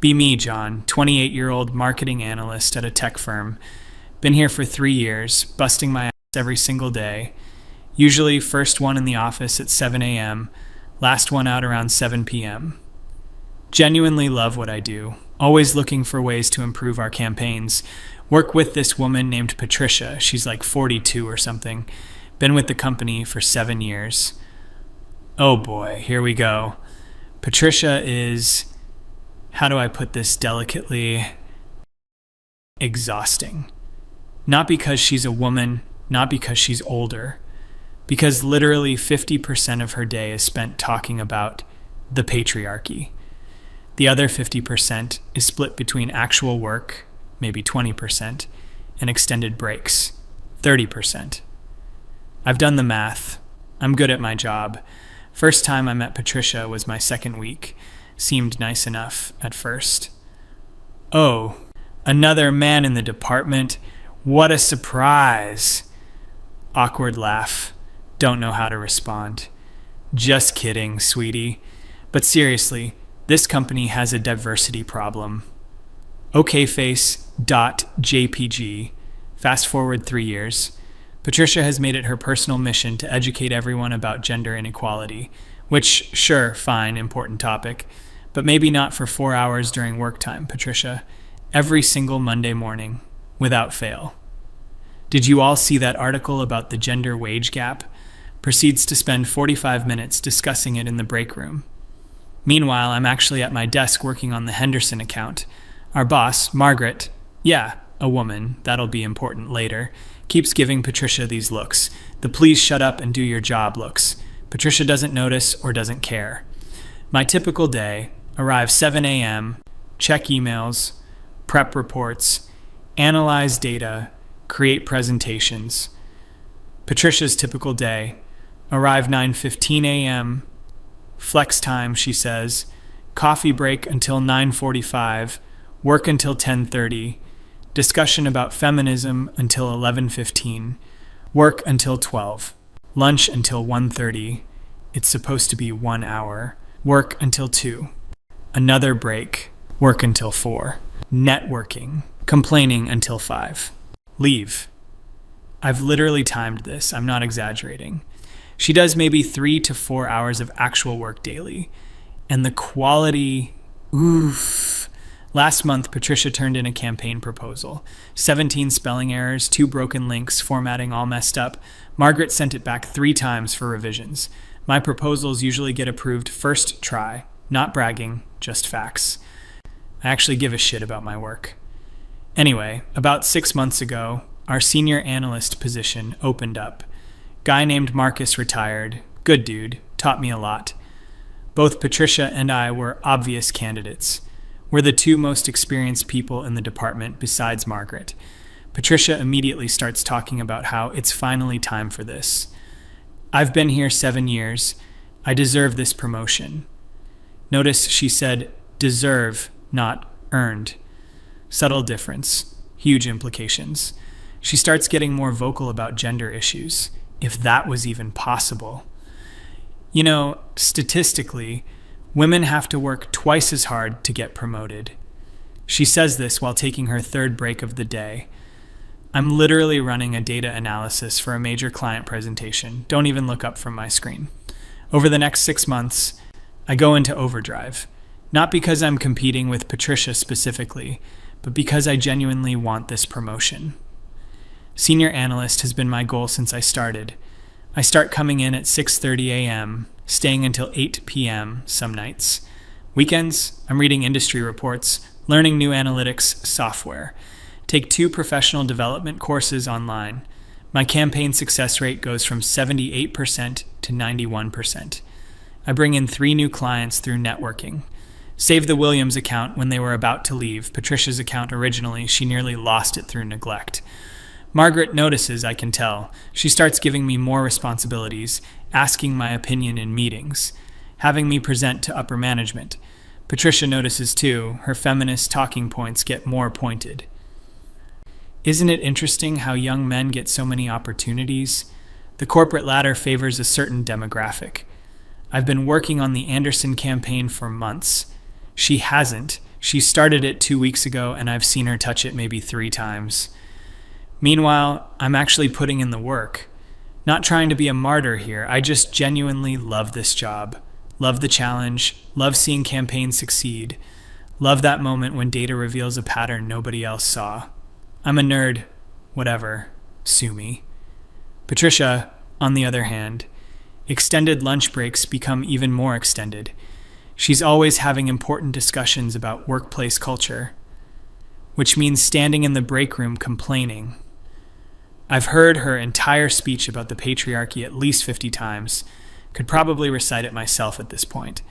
Be me, John, 28-year-old marketing analyst at a tech firm. Been here for 3 years, busting my ass every single day. Usually first one in the office at 7 a.m., last one out around 7 p.m. Genuinely love what I do, always looking for ways to improve our campaigns. Work with this woman named Patricia. She's like 42 or something. Been with the company for 7 years. Oh boy, here we go. Patricia is, how do I put this delicately, exhausting. Not because she's a woman, not because she's older, because literally 50% of her day is spent talking about the patriarchy. The other 50% is split between actual work, maybe 20%, and extended breaks, 30%. I've done the math. I'm good at my job. First time I met Patricia was my second week. Seemed nice enough at first. Oh, another man in the department. What a surprise. Awkward laugh. Don't know how to respond. Just kidding, sweetie. But seriously, this company has a diversity problem. okface.jpg. Fast forward 3 years. Patricia has made it her personal mission to educate everyone about gender inequality, which, sure, fine, important topic, but maybe not for 4 hours during work time, Patricia. Every single Monday morning, without fail. Did you all see that article about the gender wage gap? Proceeds to spend 45 minutes discussing it in the break room. Meanwhile, I'm actually at my desk working on the Henderson account. Our boss, Margaret, yeah, a woman, that'll be important later, keeps giving Patricia these looks. The please shut up and do your job looks. Patricia doesn't notice or doesn't care. My typical day, arrive 7 a.m., check emails, prep reports, analyze data, create presentations. Patricia's typical day, arrive 9:15 a.m., flex time, she says, coffee break until 9:45, work until 10:30, discussion about feminism until 11:15, work until 12, lunch until 1:30, it's supposed to be 1 hour, work until 2, another break, work until 4, networking, complaining until 5, leave. I've literally timed this, I'm not exaggerating. She does maybe 3 to 4 hours of actual work daily, and the quality, oof. Last month, Patricia turned in a campaign proposal. 17 spelling errors, 2 broken links, formatting all messed up. Margaret sent it back 3 times for revisions. My proposals usually get approved first try. Not bragging, just facts. I actually give a shit about my work. Anyway, about 6 months ago, our senior analyst position opened up. Guy named Marcus retired. Good dude, taught me a lot. Both Patricia and I were obvious candidates. We're the 2 most experienced people in the department besides Margaret. Patricia immediately starts talking about how it's finally time for this. I've been here 7 years. I deserve this promotion. Notice she said deserve, not earned. Subtle difference, huge implications. She starts getting more vocal about gender issues, if that was even possible. You know, statistically, women have to work twice as hard to get promoted. She says this while taking her 3rd break of the day. I'm literally running a data analysis for a major client presentation. Don't even look up from my screen. Over the next 6 months, I go into overdrive. Not because I'm competing with Patricia specifically, but because I genuinely want this promotion. Senior analyst has been my goal since I started. I start coming in at 6:30 a.m., staying until 8 p.m. some nights. Weekends, I'm reading industry reports, learning new analytics software. Take 2 professional development courses online. My campaign success rate goes from 78% to 91%. I bring in 3 new clients through networking. Save the Williams account when they were about to leave. Patricia's account originally, she nearly lost it through neglect. Margaret notices, I can tell. She starts giving me more responsibilities, asking my opinion in meetings, having me present to upper management. Patricia notices too, her feminist talking points get more pointed. Isn't it interesting how young men get so many opportunities? The corporate ladder favors a certain demographic. I've been working on the Anderson campaign for months. She hasn't. She started it 2 weeks ago, and I've seen her touch it maybe 3 times. Meanwhile, I'm actually putting in the work. Not trying to be a martyr here, I just genuinely love this job. Love the challenge, love seeing campaigns succeed, love that moment when data reveals a pattern nobody else saw. I'm a nerd, whatever, sue me. Patricia, on the other hand, extended lunch breaks become even more extended. She's always having important discussions about workplace culture, which means standing in the break room complaining. I've heard her entire speech about the patriarchy at least 50 times. Could probably recite it myself at this point.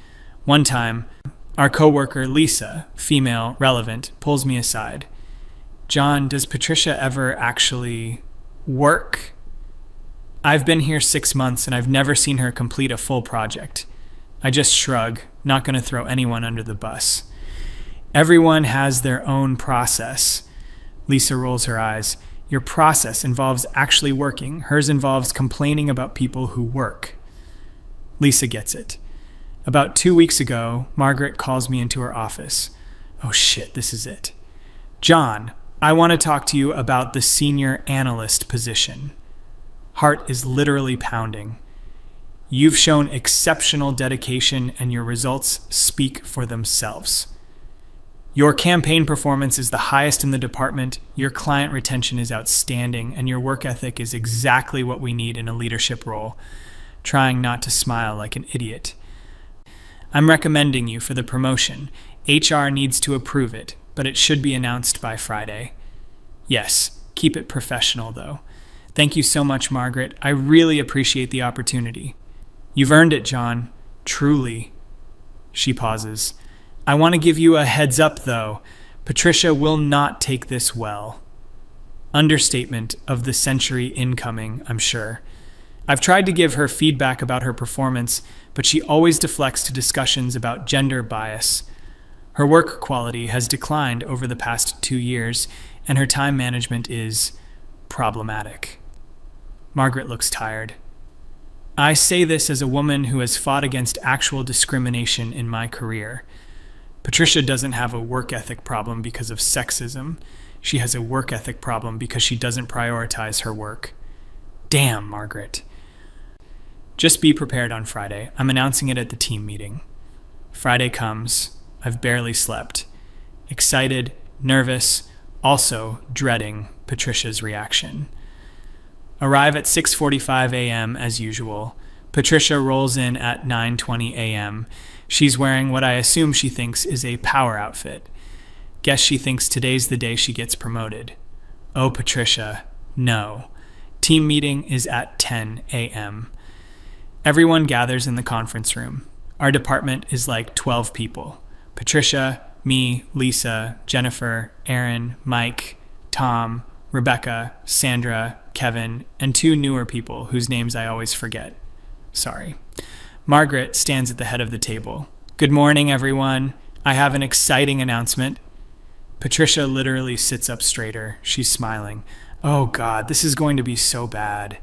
One time, our coworker Lisa, female, relevant, pulls me aside. John, does Patricia ever actually work? I've been here 6 months and I've never seen her complete a full project. I just shrug, not going to throw anyone under the bus. Everyone has their own process. Lisa rolls her eyes. Your process involves actually working. Hers involves complaining about people who work. Lisa gets it. About 2 weeks ago, Margaret calls me into her office. Oh shit, this is it. John, I want to talk to you about the senior analyst position. Heart is literally pounding. You've shown exceptional dedication and your results speak for themselves. Your campaign performance is the highest in the department, your client retention is outstanding, and your work ethic is exactly what we need in a leadership role. Trying not to smile like an idiot. I'm recommending you for the promotion. HR needs to approve it, but it should be announced by Friday. Yes, keep it professional though. Thank you so much, Margaret. I really appreciate the opportunity. You've earned it, John. Truly. She pauses. I want to give you a heads up, though. Patricia will not take this well. Understatement of the century incoming, I'm sure. I've tried to give her feedback about her performance, but she always deflects to discussions about gender bias. Her work quality has declined over the past 2 years, and her time management is problematic. Margaret looks tired. I say this as a woman who has fought against actual discrimination in my career. Patricia doesn't have a work ethic problem because of sexism. She has a work ethic problem because she doesn't prioritize her work. Damn, Margaret. Just be prepared on Friday. I'm announcing it at the team meeting. Friday comes. I've barely slept. Excited, nervous, also dreading Patricia's reaction. Arrive at 6:45 a.m. as usual. Patricia rolls in at 9:20 a.m. She's wearing what I assume she thinks is a power outfit. Guess she thinks today's the day she gets promoted. Oh, Patricia, no. Team meeting is at 10 a.m. Everyone gathers in the conference room. Our department is like 12 people. Patricia, me, Lisa, Jennifer, Aaron, Mike, Tom, Rebecca, Sandra, Kevin, and 2 newer people whose names I always forget. Sorry. Margaret stands at the head of the table. Good morning, everyone. I have an exciting announcement. Patricia literally sits up straighter. She's smiling. Oh God, this is going to be so bad.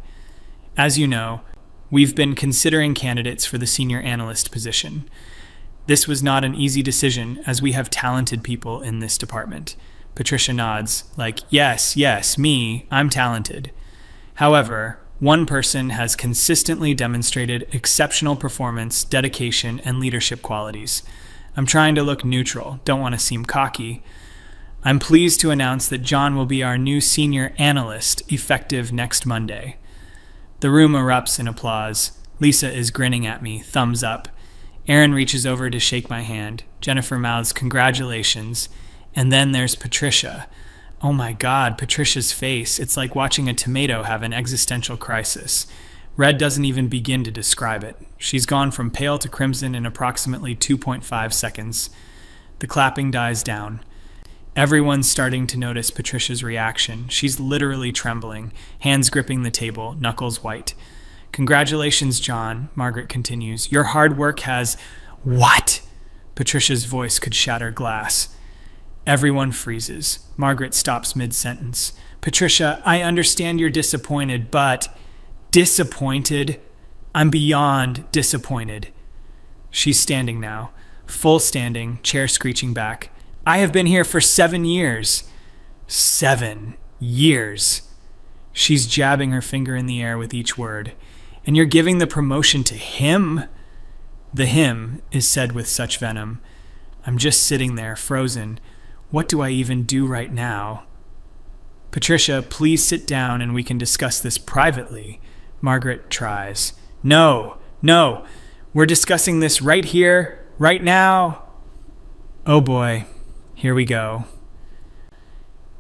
As you know, we've been considering candidates for the senior analyst position. This was not an easy decision as we have talented people in this department. Patricia nods, like, yes, me, I'm talented. However, one person has consistently demonstrated exceptional performance, dedication, and leadership qualities. I'm trying to look neutral, don't want to seem cocky. I'm pleased to announce that John will be our new senior analyst, effective next Monday. The room erupts in applause. Lisa is grinning at me, thumbs up. Aaron reaches over to shake my hand. Jennifer mouths congratulations. And then there's Patricia. Oh my God, Patricia's face. It's like watching a tomato have an existential crisis. Red doesn't even begin to describe it. She's gone from pale to crimson in approximately 2.5 seconds. The clapping dies down. Everyone's starting to notice Patricia's reaction. She's literally trembling, hands gripping the table, knuckles white. Congratulations, John, Margaret continues. Your hard work has... What? Patricia's voice could shatter glass. Everyone freezes. Margaret stops mid-sentence. Patricia, I understand you're disappointed, but... Disappointed? I'm beyond disappointed. She's standing now. Full standing, chair screeching back. I have been here for 7 years. 7 years. She's jabbing her finger in the air with each word. And you're giving the promotion to him? The him is said with such venom. I'm just sitting there, frozen. What do I even do right now? Patricia, please sit down and we can discuss this privately. Margaret tries. No. We're discussing this right here, right now. Oh boy, here we go.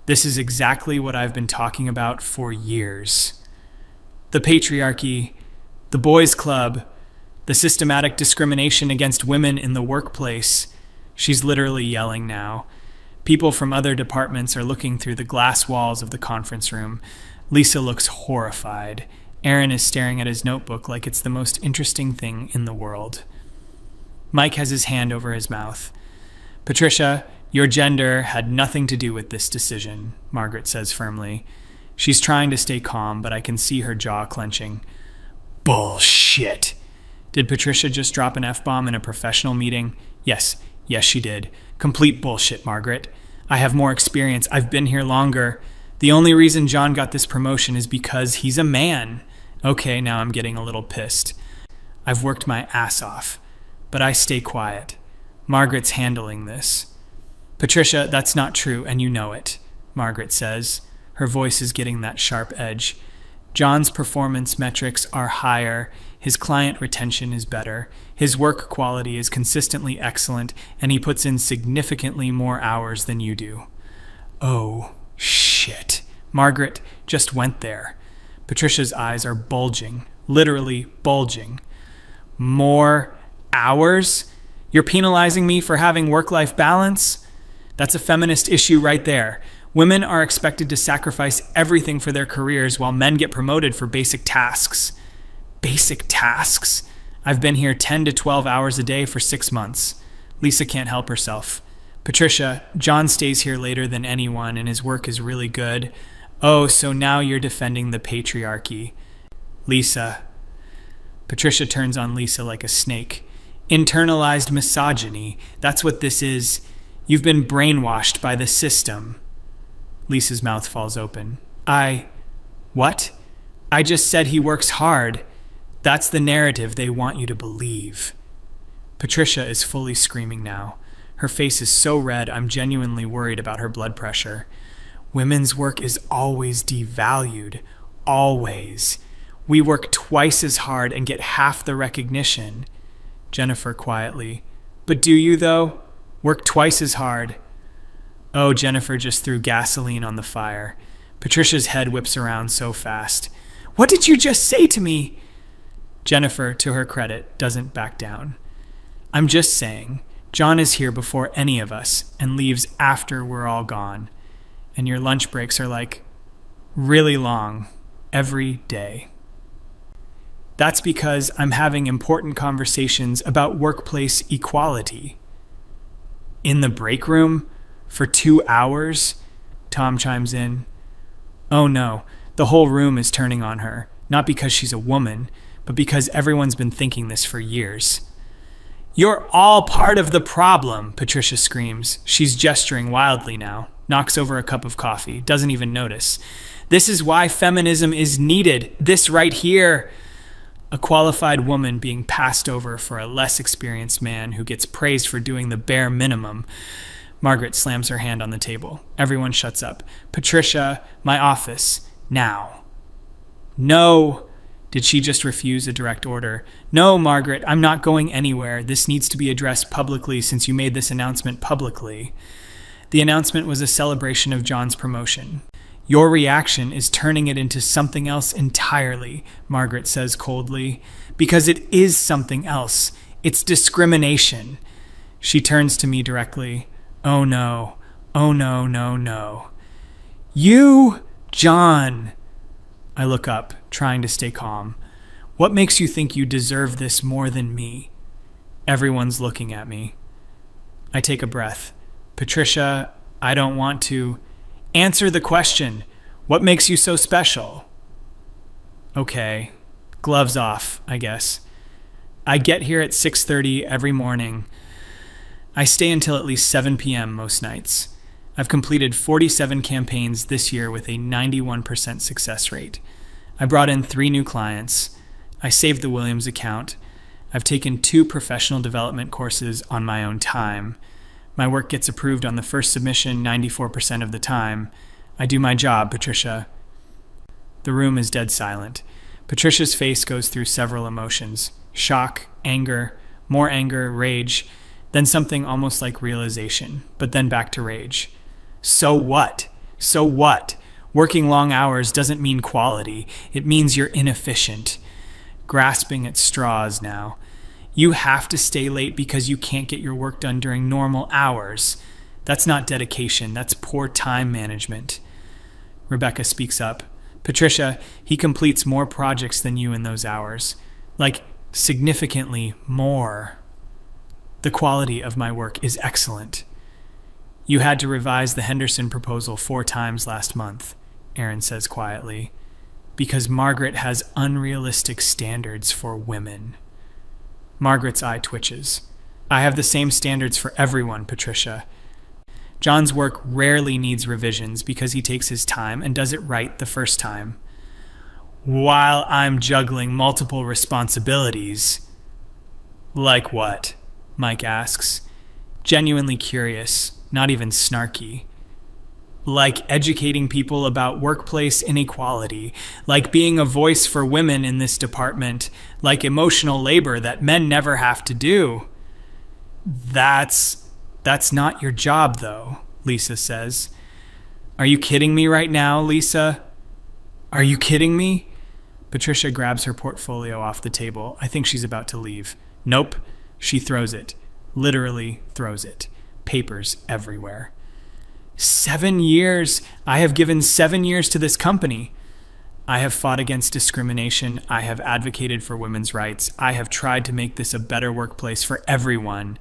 This is exactly what I've been talking about for years. The patriarchy, the boys' club, the systematic discrimination against women in the workplace. She's literally yelling now. People from other departments are looking through the glass walls of the conference room. Lisa looks horrified. Aaron is staring at his notebook like it's the most interesting thing in the world. Mike has his hand over his mouth. Patricia, your gender had nothing to do with this decision, Margaret says firmly. She's trying to stay calm, but I can see her jaw clenching. Bullshit. Did Patricia just drop an F-bomb in a professional meeting? Yes, she did. Complete bullshit, Margaret. I have more experience. I've been here longer. The only reason John got this promotion is because he's a man. Okay, now I'm getting a little pissed. I've worked my ass off, but I stay quiet. Margaret's handling this. Patricia, that's not true, and you know it, Margaret says. Her voice is getting that sharp edge. John's performance metrics are higher. His client retention is better. His work quality is consistently excellent, and he puts in significantly more hours than you do. Oh, shit. Margaret just went there. Patricia's eyes are bulging, literally bulging. More hours? You're penalizing me for having work-life balance? That's a feminist issue right there. Women are expected to sacrifice everything for their careers while men get promoted for basic tasks. Basic tasks? I've been here 10 to 12 hours a day for 6 months. Lisa can't help herself. Patricia, John stays here later than anyone and his work is really good. Oh, so now you're defending the patriarchy. Lisa. Patricia turns on Lisa like a snake. Internalized misogyny. That's what this is. You've been brainwashed by the system. Lisa's mouth falls open. What? I just said he works hard. That's the narrative they want you to believe. Patricia is fully screaming now. Her face is so red, I'm genuinely worried about her blood pressure. Women's work is always devalued. Always. We work twice as hard and get half the recognition. Jennifer quietly. But do you, though? Work twice as hard. Oh, Jennifer just threw gasoline on the fire. Patricia's head whips around so fast. What did you just say to me? Jennifer, to her credit, doesn't back down. I'm just saying, John is here before any of us and leaves after we're all gone. And your lunch breaks are like really long every day. That's because I'm having important conversations about workplace equality. In the break room? For 2 hours? Tom chimes in. Oh no, the whole room is turning on her. Not because she's a woman, but because everyone's been thinking this for years. You're all part of the problem, Patricia screams. She's gesturing wildly now. Knocks over a cup of coffee. Doesn't even notice. This is why feminism is needed. This right here. A qualified woman being passed over for a less experienced man who gets praised for doing the bare minimum. Margaret slams her hand on the table. Everyone shuts up. Patricia, my office. Now. No. Did she just refuse a direct order? No, Margaret, I'm not going anywhere. This needs to be addressed publicly since you made this announcement publicly. The announcement was a celebration of John's promotion. Your reaction is turning it into something else entirely, Margaret says coldly. Because it is something else. It's discrimination. She turns to me directly. Oh no. Oh no. You, John. I look up, trying to stay calm. What makes you think you deserve this more than me? Everyone's looking at me. I take a breath. Patricia, I don't want to. Answer the question. What makes you so special? Okay. Gloves off, I guess. I get here at 6:30 every morning. I stay until at least 7 p.m. most nights. I've completed 47 campaigns this year with a 91% success rate. I brought in 3 new clients. I saved the Williams account. I've taken 2 professional development courses on my own time. My work gets approved on the first submission 94% of the time. I do my job, Patricia. The room is dead silent. Patricia's face goes through several emotions: shock, anger, more anger, rage, then something almost like realization, but then back to rage. So what? So what? Working long hours doesn't mean quality. It means you're inefficient. Grasping at straws now. You have to stay late because you can't get your work done during normal hours. That's not dedication. That's poor time management. Rebecca speaks up. Patricia, he completes more projects than you in those hours. Like, significantly more. The quality of my work is excellent. You had to revise the Henderson proposal 4 times last month, Aaron says quietly, because Margaret has unrealistic standards for women. Margaret's eye twitches. I have the same standards for everyone, Patricia. John's work rarely needs revisions because he takes his time and does it right the first time. While I'm juggling multiple responsibilities. Like what? Mike asks, genuinely curious, not even snarky. Like educating people about workplace inequality, like being a voice for women in this department, like emotional labor that men never have to do. That's not your job, though, Lisa says. Are you kidding me right now, Lisa? Are you kidding me? Patricia grabs her portfolio off the table. I think she's about to leave. Nope. She throws it. Literally throws it. Papers everywhere. 7 years. I have given 7 years to this company. I have fought against discrimination. I have advocated for women's rights. I have tried to make this a better workplace for everyone.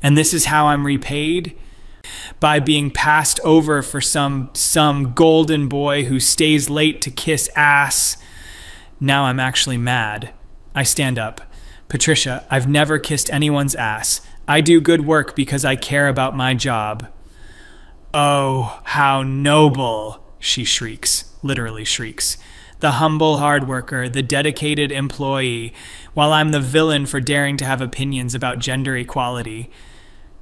And this is how I'm repaid? By being passed over for some golden boy who stays late to kiss ass. Now I'm actually mad. I stand up. Patricia, I've never kissed anyone's ass. I do good work because I care about my job. Oh, how noble, she shrieks, literally shrieks. The humble hard worker, the dedicated employee, while I'm the villain for daring to have opinions about gender equality.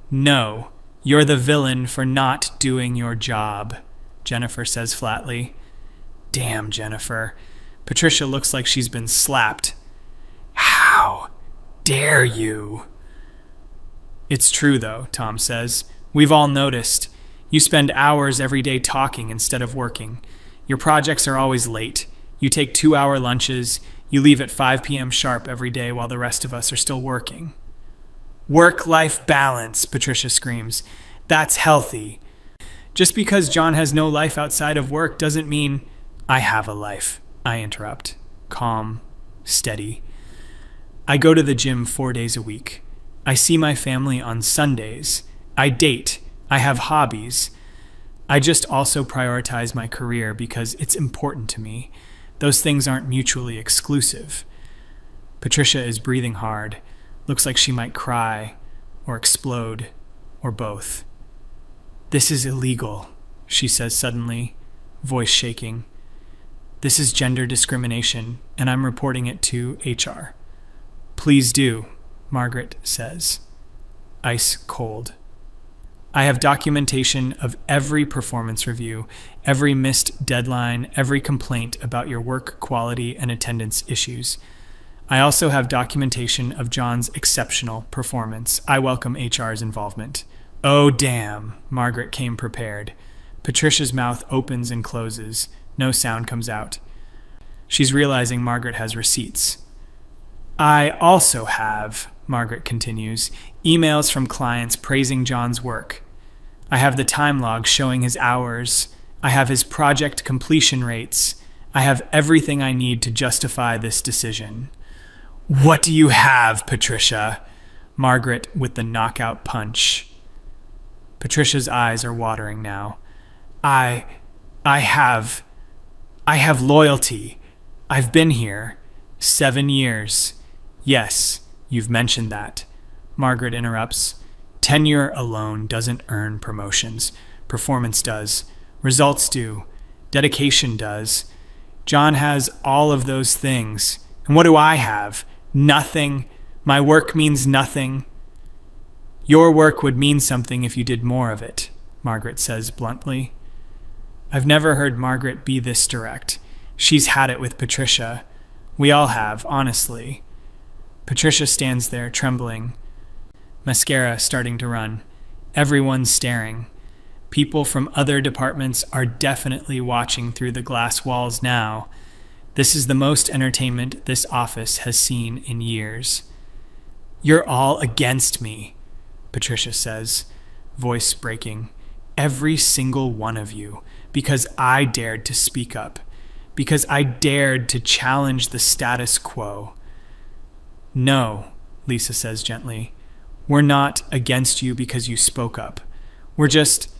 No, you're the villain for not doing your job, Jennifer says flatly. Damn, Jennifer. Patricia looks like she's been slapped. How dare you? It's true, though, Tom says. We've all noticed. You spend hours every day talking instead of working. Your projects are always late. You take 2-hour lunches. You leave at 5 p.m. sharp every day while the rest of us are still working. Work-life balance, Patricia screams. That's healthy. Just because John has no life outside of work doesn't mean I have a life, I interrupt. Calm, steady. I go to the gym 4 days a week. I see my family on Sundays. I date. I have hobbies. I just also prioritize my career because it's important to me. Those things aren't mutually exclusive. Patricia is breathing hard. Looks like she might cry, or explode, or both. This is illegal, she says suddenly, voice shaking. This is gender discrimination, and I'm reporting it to HR. Please do, Margaret says. Ice cold. I have documentation of every performance review, every missed deadline, every complaint about your work quality and attendance issues. I also have documentation of John's exceptional performance. I welcome HR's involvement. Oh, damn, Margaret came prepared. Patricia's mouth opens and closes. No sound comes out. She's realizing Margaret has receipts. I also have, Margaret continues, emails from clients praising John's work. I have the time log showing his hours. I have his project completion rates. I have everything I need to justify this decision. What do you have, Patricia? Margaret with the knockout punch. Patricia's eyes are watering now. I have loyalty. I've been here 7 years. Yes, you've mentioned that. Margaret interrupts. Tenure alone doesn't earn promotions. Performance does. Results do. Dedication does. John has all of those things. And what do I have? Nothing. My work means nothing. Your work would mean something if you did more of it, Margaret says bluntly. I've never heard Margaret be this direct. She's had it with Patricia. We all have, honestly. Patricia stands there, trembling. Mascara starting to run. Everyone's staring. People from other departments are definitely watching through the glass walls now. This is the most entertainment this office has seen in years. You're all against me, Patricia says, voice breaking. Every single one of you, because I dared to speak up, because I dared to challenge the status quo. No, Lisa says gently. We're not against you because you spoke up. We're just...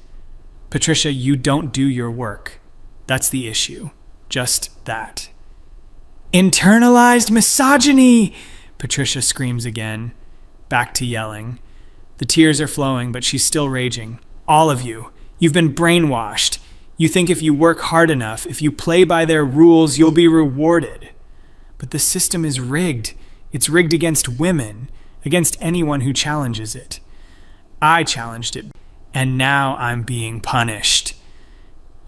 Patricia, you don't do your work. That's the issue. Just that. Internalized misogyny! Patricia screams again, back to yelling. The tears are flowing, but she's still raging. All of you. You've been brainwashed. You think if you work hard enough, if you play by their rules, you'll be rewarded. But the system is rigged. It's rigged against women, against anyone who challenges it. I challenged it, and now I'm being punished.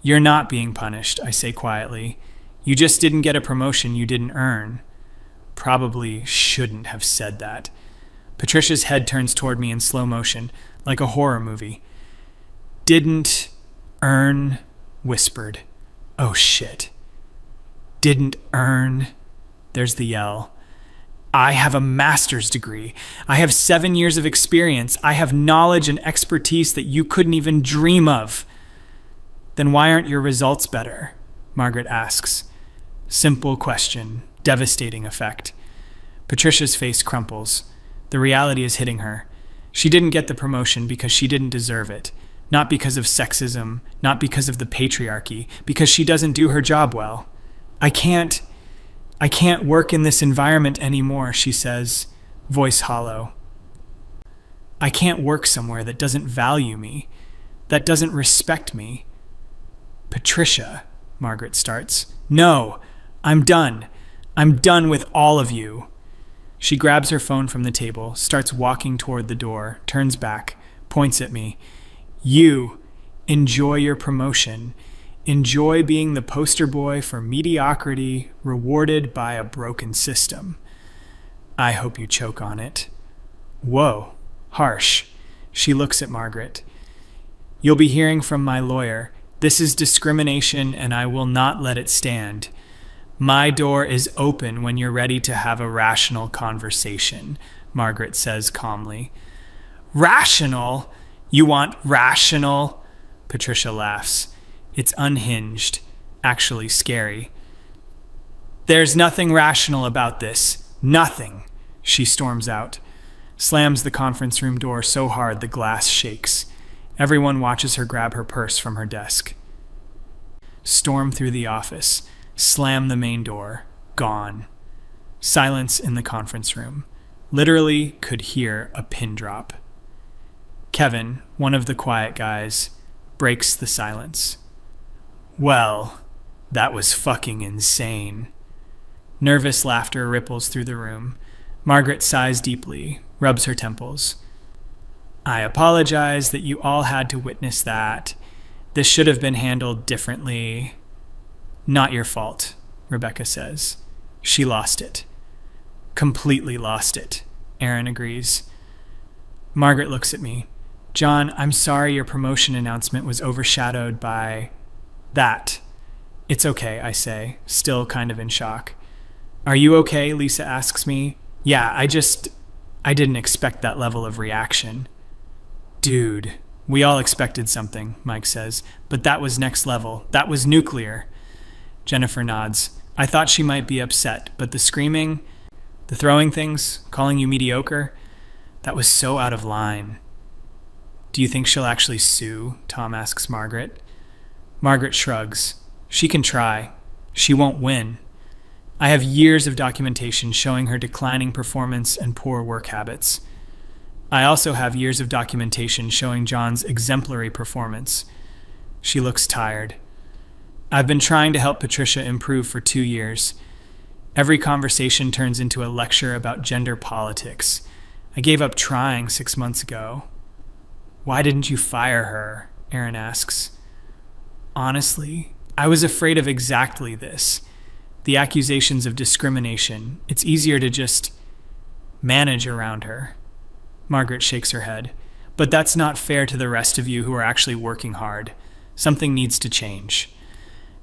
You're not being punished, I say quietly. You just didn't get a promotion you didn't earn. Probably shouldn't have said that. Patricia's head turns toward me in slow motion, like a horror movie. Didn't earn, whispered. Oh shit. Didn't earn. There's the yell. I have a master's degree. I have 7 years of experience. I have knowledge and expertise that you couldn't even dream of. Then why aren't your results better? Margaret asks. Simple question, devastating effect. Patricia's face crumples. The reality is hitting her. She didn't get the promotion because she didn't deserve it. Not because of sexism, not because of the patriarchy, because she doesn't do her job well. I can't work in this environment anymore, she says, voice hollow. I can't work somewhere that doesn't value me, that doesn't respect me. Patricia, Margaret starts. No, I'm done. I'm done with all of you. She grabs her phone from the table, starts walking toward the door, turns back, points at me. You, enjoy your promotion. Enjoy being the poster boy for mediocrity, rewarded by a broken system. I hope you choke on it. Whoa, harsh. She looks at Margaret. You'll be hearing from my lawyer. This is discrimination, and I will not let it stand. My door is open when you're ready to have a rational conversation, Margaret says calmly. Rational? You want rational? Patricia laughs. It's unhinged, actually scary. There's nothing rational about this. Nothing, she storms out, slams the conference room door so hard the glass shakes. Everyone watches her grab her purse from her desk. Storm through the office, slam the main door, gone. Silence in the conference room. Literally could hear a pin drop. Kevin, one of the quiet guys, breaks the silence. Well, that was fucking insane. Nervous laughter ripples through the room. Margaret sighs deeply, rubs her temples. I apologize that you all had to witness that. This should have been handled differently. Not your fault, Rebecca says. She lost it. Completely lost it, Aaron agrees. Margaret looks at me. John, I'm sorry your promotion announcement was overshadowed by... that. It's okay, I say, still kind of in shock. Are you okay? Lisa asks me. Yeah, I didn't expect that level of reaction. Dude, we all expected something, Mike says, but that was next level. That was nuclear. Jennifer nods. I thought she might be upset, but the screaming, the throwing things, calling you mediocre, that was so out of line. Do you think she'll actually sue? Tom asks Margaret. Margaret shrugs. She can try. She won't win. I have years of documentation showing her declining performance and poor work habits. I also have years of documentation showing John's exemplary performance. She looks tired. I've been trying to help Patricia improve for 2 years. Every conversation turns into a lecture about gender politics. I gave up trying 6 months ago. Why didn't you fire her? Aaron asks. Honestly, I was afraid of exactly this. The accusations of discrimination. It's easier to just manage around her. Margaret shakes her head. But that's not fair to the rest of you who are actually working hard. Something needs to change.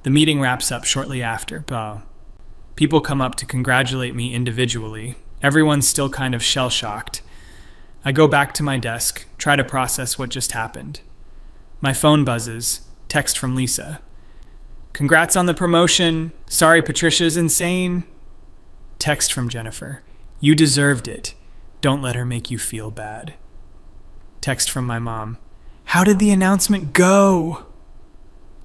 The meeting wraps up shortly after. People come up to congratulate me individually. Everyone's still kind of shell-shocked. I go back to my desk, try to process what just happened. My phone buzzes. Text from Lisa. Congrats on the promotion. Sorry, Patricia's insane. Text from Jennifer. You deserved it. Don't let her make you feel bad. Text from my mom. How did the announcement go?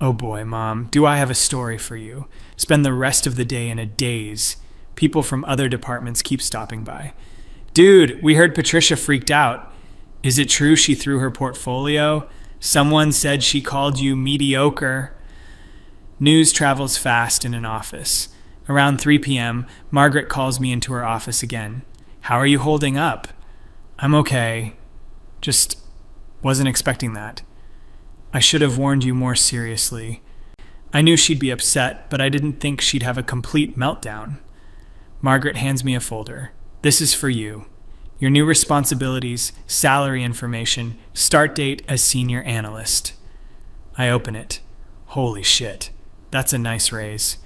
Oh boy, Mom, do I have a story for you. Spend the rest of the day in a daze. People from other departments keep stopping by. Dude, we heard Patricia freaked out. Is it true she threw her portfolio? Someone said she called you mediocre. News travels fast in an office. Around 3 p.m., Margaret calls me into her office again. How are you holding up? I'm okay. Just wasn't expecting that. I should have warned you more seriously. I knew she'd be upset, but I didn't think she'd have a complete meltdown. Margaret hands me a folder. This is for you. Your new responsibilities, salary information, start date as senior analyst. I open it. Holy shit. That's a nice raise.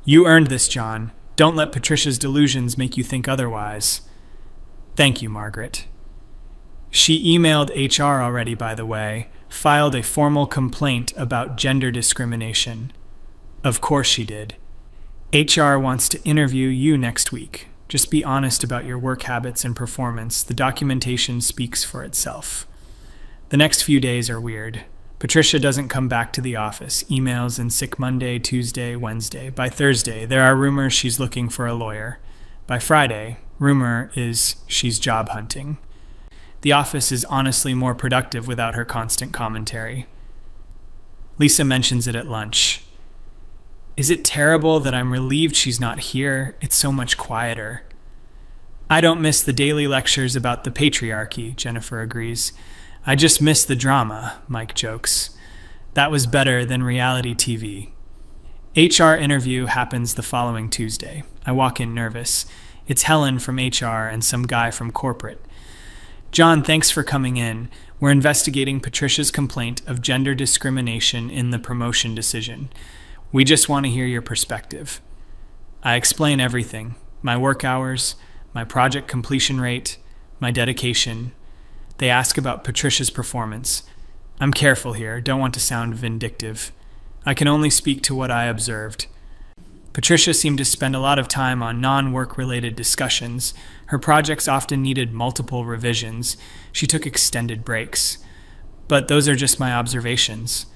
You earned this, John. Don't let Patricia's delusions make you think otherwise. Thank you, Margaret. She emailed HR already, by the way, filed a formal complaint about gender discrimination. Of course she did. HR wants to interview you next week. Just be honest about your work habits and performance. The documentation speaks for itself. The next few days are weird. Patricia doesn't come back to the office. Emails and sick Monday, Tuesday, Wednesday. By Thursday, there are rumors she's looking for a lawyer. By Friday, rumor is she's job hunting. The office is honestly more productive without her constant commentary. Lisa mentions it at lunch. Is it terrible that I'm relieved she's not here? It's so much quieter. I don't miss the daily lectures about the patriarchy, Jennifer agrees. I just miss the drama, Mike jokes. That was better than reality TV. HR interview happens the following Tuesday. I walk in nervous. It's Helen from HR and some guy from corporate. John, thanks for coming in. We're investigating Patricia's complaint of gender discrimination in the promotion decision. We just want to hear your perspective. I explain everything. My work hours, my project completion rate, my dedication. They ask about Patricia's performance. I'm careful here, don't want to sound vindictive. I can only speak to what I observed. Patricia seemed to spend a lot of time on non-work-related discussions. Her projects often needed multiple revisions. She took extended breaks. But those are just my observations.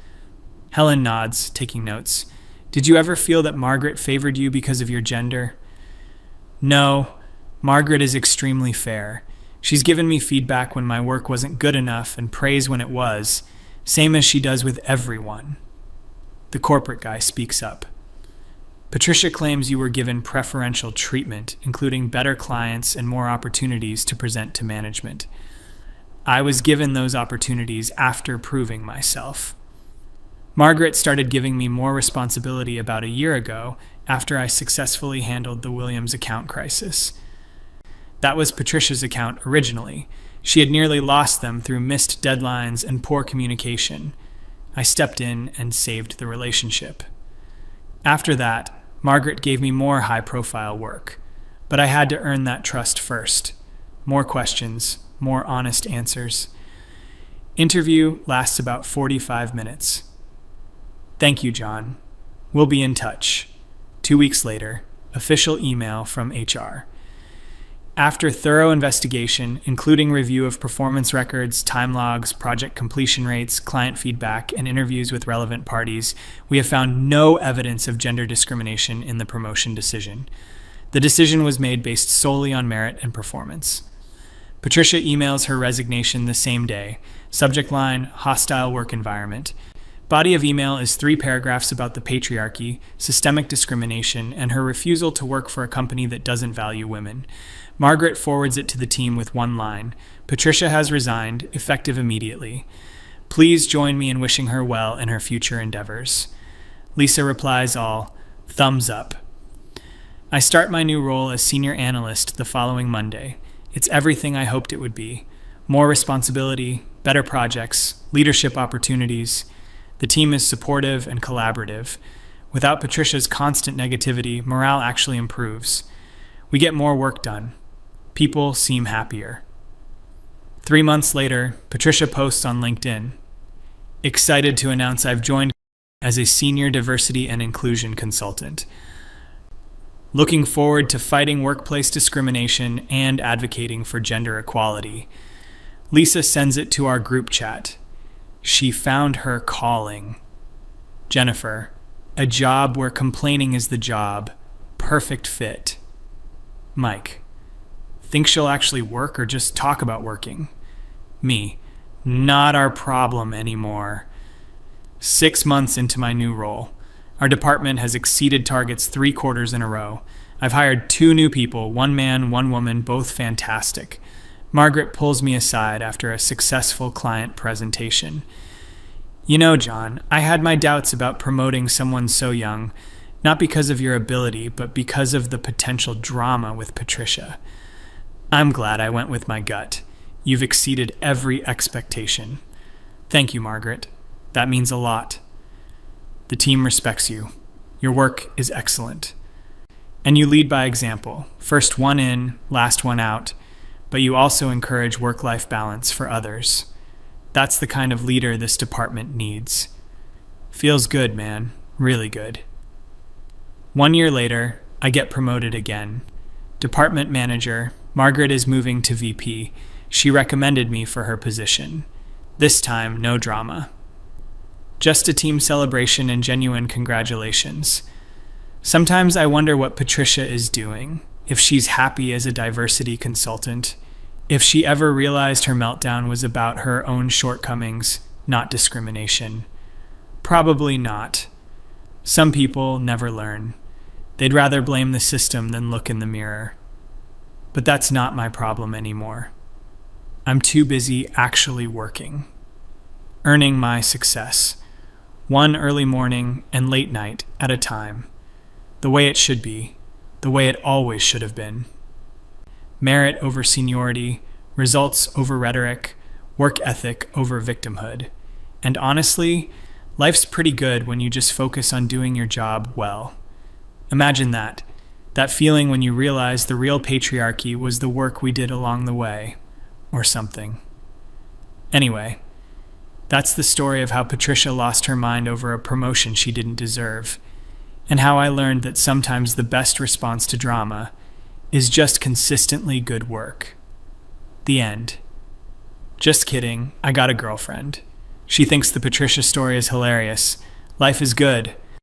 Helen nods, taking notes. Did you ever feel that Margaret favored you because of your gender? No. Margaret is extremely fair. She's given me feedback when my work wasn't good enough and praise when it was, same as she does with everyone. The corporate guy speaks up. Patricia claims you were given preferential treatment, including better clients and more opportunities to present to management. I was given those opportunities after proving myself. Margaret started giving me more responsibility about a year ago after I successfully handled the Williams account crisis. That was Patricia's account originally. She had nearly lost them through missed deadlines and poor communication. I stepped in and saved the relationship. After that, Margaret gave me more high-profile work, but I had to earn that trust first. More questions, more honest answers. Interview lasts about 45 minutes. Thank you, John. We'll be in touch. 2 weeks later, official email from HR. After thorough investigation, including review of performance records, time logs, project completion rates, client feedback, and interviews with relevant parties, we have found no evidence of gender discrimination in the promotion decision. The decision was made based solely on merit and performance. Patricia emails her resignation the same day. Subject line, hostile work environment. Body of email is 3 paragraphs about the patriarchy, systemic discrimination, and her refusal to work for a company that doesn't value women. Margaret forwards it to the team with 1 line. Patricia has resigned, effective immediately. Please join me in wishing her well in her future endeavors. Lisa replies all, thumbs up. I start my new role as senior analyst the following Monday. It's everything I hoped it would be. More responsibility, better projects, leadership opportunities. The team is supportive and collaborative. Without Patricia's constant negativity, morale actually improves. We get more work done. People seem happier. 3 months later, Patricia posts on LinkedIn. Excited to announce I've joined as a senior diversity and inclusion consultant. Looking forward to fighting workplace discrimination and advocating for gender equality. Lisa sends it to our group chat. She found her calling. Jennifer, a job where complaining is the job. Perfect fit. Mike, think she'll actually work or just talk about working? Me, not our problem anymore. 6 months into my new role. Our department has exceeded targets 3 quarters in a row. I've hired 2 new people, 1 man, 1 woman, both fantastic. Margaret pulls me aside after a successful client presentation. You know, John, I had my doubts about promoting someone so young, not because of your ability, but because of the potential drama with Patricia. I'm glad I went with my gut. You've exceeded every expectation. Thank you, Margaret. That means a lot. The team respects you. Your work is excellent. And you lead by example. First one in, last one out. But you also encourage work-life balance for others. That's the kind of leader this department needs. Feels good, man. Really good. 1 year later, I get promoted again. Department manager, Margaret is moving to VP. She recommended me for her position. This time, no drama. Just a team celebration and genuine congratulations. Sometimes I wonder what Patricia is doing, if she's happy as a diversity consultant, if she ever realized her meltdown was about her own shortcomings, not discrimination. Probably not. Some people never learn. They'd rather blame the system than look in the mirror. But that's not my problem anymore. I'm too busy actually working, earning my success, 1 early morning and late night at a time, the way it should be, the way it always should have been. Merit over seniority, results over rhetoric, work ethic over victimhood. And honestly, life's pretty good when you just focus on doing your job well. Imagine that feeling when you realize the real patriarchy was the work we did along the way, or something. Anyway, that's the story of how Patricia lost her mind over a promotion she didn't deserve, and how I learned that sometimes the best response to drama is just consistently good work. The end. Just kidding, I got a girlfriend. She thinks the Patricia story is hilarious. Life is good.